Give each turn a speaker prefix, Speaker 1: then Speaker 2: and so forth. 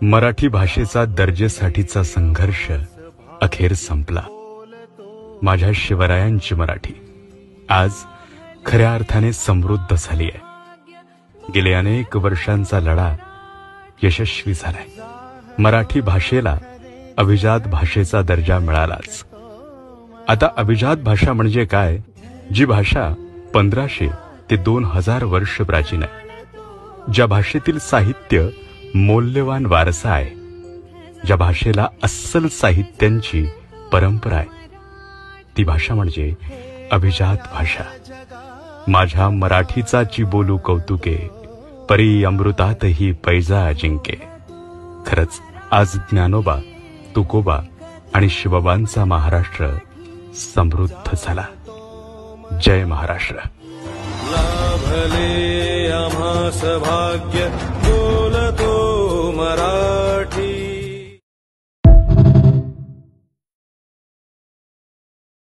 Speaker 1: मराठी भाषेचा दर्जेसाठीचा संघर्ष अखेर संपला। माझ्या शिवरायांची मराठी आज खऱ्या अर्थाने समृद्ध झाली आहे। गेले अनेक वर्षांचा लढा यशस्वी झालाय। मराठी भाषेला अभिजात भाषेचा दर्जा मिळालाच। आता अभिजात भाषा म्हणजे काय? जी भाषा 1500 ते 2000 वर्ष प्राचीन आहे, ज्या भाषेतील साहित्य मौल्यवान वारसा आहे, ज्या भाषेला अस्सल साहित्यांची परंपरा आहे, ती भाषा म्हणजे अभिजात भाषा। माझ्या मराठीचाची बोलू कौतुके, परी अमृतातही पैजा अजिंके। खरंच आज ज्ञानोबा, तुकोबा आणि शिवबांचा महाराष्ट्र समृद्ध झाला। जय महाराष्ट्र।
Speaker 2: लाभले आम्हास भाग्य बोलतो